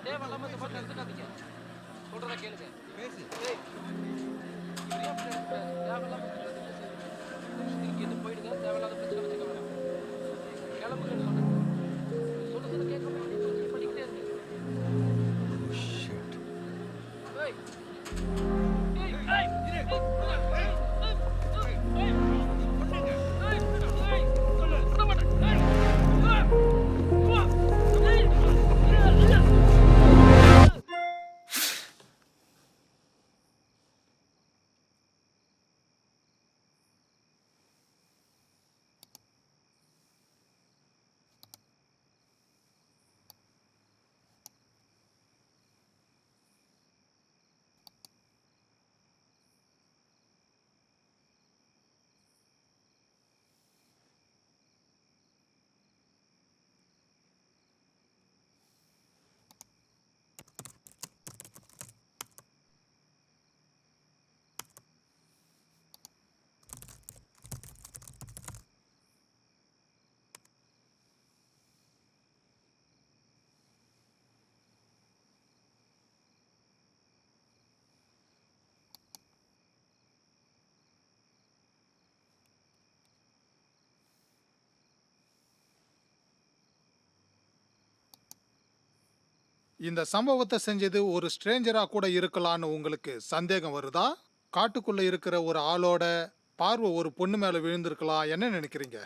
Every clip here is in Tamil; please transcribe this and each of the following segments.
தேவையில்லாம இந்த மாதிரி நடந்துக்காதீங்க. சொல்றத கேளுங்க. பேசு. ஏய், இவரே அப்படி எடுத்துட்டாரு. தேவையில்லாம இங்க இருந்து போயிடுங்க. தேவையில்லாத பிரச்சனை வச்சுக்க வேணாம். கிளம்புங்கன்னு சொன்னேன். சொல்லுறத கேட்காம இப்படி பிரச்சனை பண்ணிக்கிட்டே இருங்க. ஏய் ஏய் ஏய் இரு ஏய் இந்த சம்பவத்தை செஞ்சது ஒரு ஸ்ட்ரேஞ்சரா கூட இருக்கலாம்னு உங்களுக்கு சந்தேகம் வருதா? காட்டுக்குள்ள இருக்கிற ஒரு ஆளோட பார்வை ஒரு பொண்ணு மேல விழுந்திருக்கலாம். என்ன நினைக்கிறீங்க?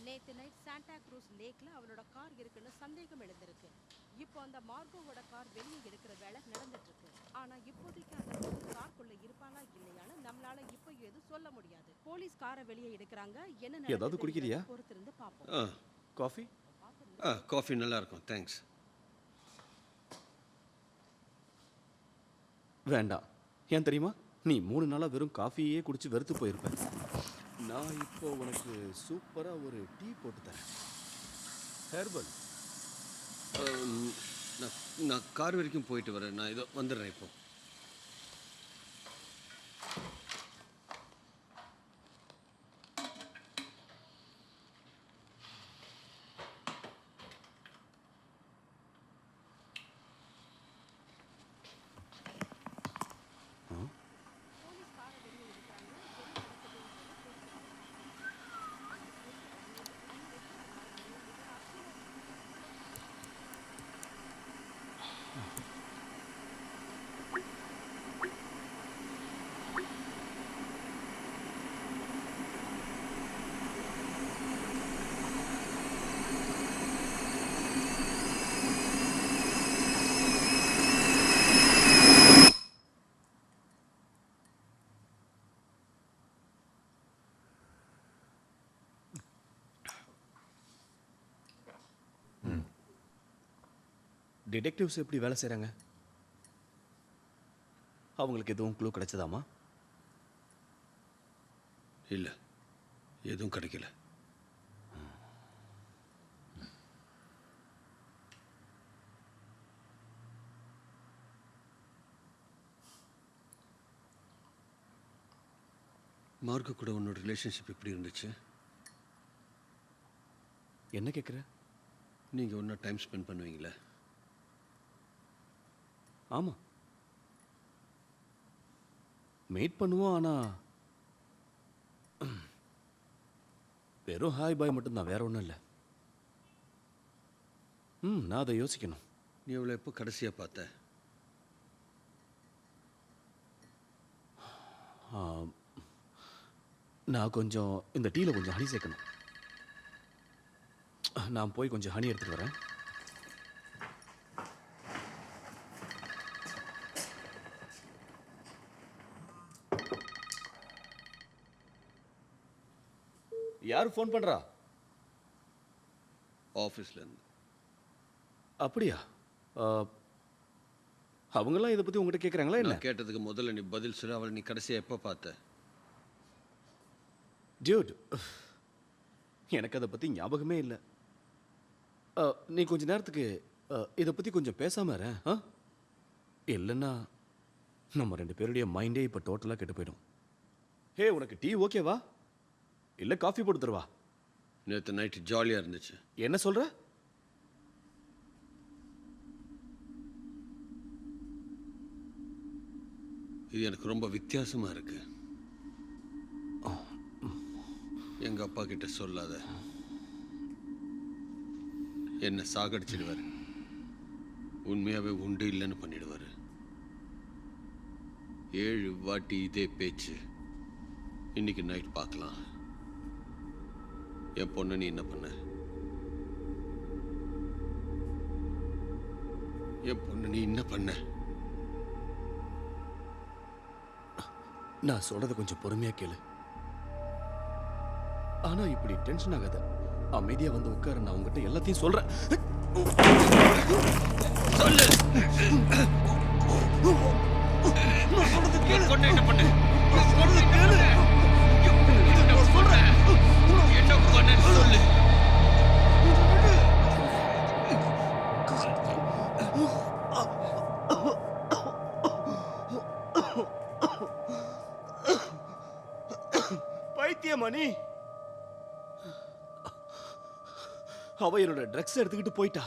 நேத்து நைட் சாண்டா க்ரூஸ் லேக்ல அவளோட கார் இருக்குன்னு சந்தேகம் எழுந்திருக்கு. இப்போ அந்த மார்கோவோட கார் வெளியே எடுக்கிற வேலை நடந்துட்டு இருக்கு. ஆனா இப்போதைக்கு அந்த காருக்குள்ள இருப்பாளா இல்லையான்னு நம்மளால இப்போ எதுவும் சொல்ல முடியாது. போலீஸ் காரை வெளியே எடுக்கிறாங்க. என்ன ஏதாவது குடிக்கிறியா? பொறுத்திருந்து பாப்போம். காஃபி? காஃபி நல்லா இருக்கும், தேங்க்ஸ். வேண்டாம். ஏன் தெரியுமா? நீ 3 நாளா வெறும் காஃபியே குடிச்சு வெறுத்து போயிருப்ப. நான் இப்போ உனக்கு சூப்பரா ஒரு டீ போட்டு தரேன். ஹெர்பல். நான் கார் வரைக்கும் போயிட்டு வரேன். நான் இதோ வந்துடுறேன் இப்போ. டிடெக்டிவ்ஸ் எப்படி வேலை செய்கிறாங்க? அவங்களுக்கு எதுவும் க்ளூ கிடைச்சதாமா? இல்லை, எதுவும் கிடைக்கல. மார்க்கு கூட உன்னோட ரிலேஷன்ஷிப் எப்படி இருந்துச்சு? என்ன கேட்குற? நீங்கள் ஒன்றா டைம் ஸ்பெண்ட் பண்ணுவீங்களே? ஆமாம், மீட் பண்ணுவோம். ஆனால் வெறும் ஹாய் பாய் மட்டும்தான், வேற ஒன்றும் இல்லை. நான் அதை யோசிக்கணும். நீ அவளை எப்போ கடைசியாக பார்த்த? நான் கொஞ்சம் இந்த டீயில் கொஞ்சம் ஹனி சேர்க்கணும். நான் போய் கொஞ்சம் ஹனி எடுத்துட்டு வரேன். யார் ஃபோன் பண்றா? ஆஃபீஸ்லேருந்து. அப்படியா? அவங்கெல்லாம் இதை பற்றி உங்ககிட்ட கேட்குறாங்களா என்ன? நான் கேட்டதுக்கு முதல்ல நீ பதில் சொல்லு. அவளை நீ கடைசியாக எப்போ பார்த்த? டியூட், எனக்கு அதை பற்றி ஞாபகமே இல்லை. நீ கொஞ்ச நேரத்துக்கு இதை பற்றி கொஞ்சம் பேசாம இரு. இல்லைன்னா நம்ம 2 பேருடைய மைண்டே இப்போ டோட்டலாக கெட்டு போயிடும். ஹே, உனக்கு டீ ஓகேவா இல்லை காஃபி போட்டு தருவா? நேற்று நைட்டு ஜாலியாக இருந்துச்சு. என்ன சொல்ற? இது எனக்கு ரொம்ப வித்தியாசமாக இருக்கு. எங்கள் அப்பா கிட்ட சொல்லாத. என்னை சாகடிச்சிடுவார். உண்மையாகவே உண்டு இல்லைன்னு பண்ணிடுவார். 7 வாட்டி இதே பேச்சு. இன்னைக்கு நைட் பார்க்கலாம். என் பொண்ணை நீ என்ன பண்ண? என் பொண்ணு நீ என்ன பண்ண? நான் சொல்றத கொஞ்சம் பொறுமையா கேளு. ஆனா இப்படி டென்ஷன் ஆகாத. அமைதியா வந்து உட்காரு. நான் உங்ககிட்ட எல்லாத்தையும் சொல்றேன். சொல்லு. நான் சொல்றது கேளு. பொண்ணு என்ன பண்ண? நான் சொல்றது கேளு. நான் சொல்றேன். என்ன பண்ணேன்னு சொல்லு. பைத்தியமணி, அவ என்னோட ட்ரக்ஸ் எடுத்துக்கிட்டு போயிட்டா.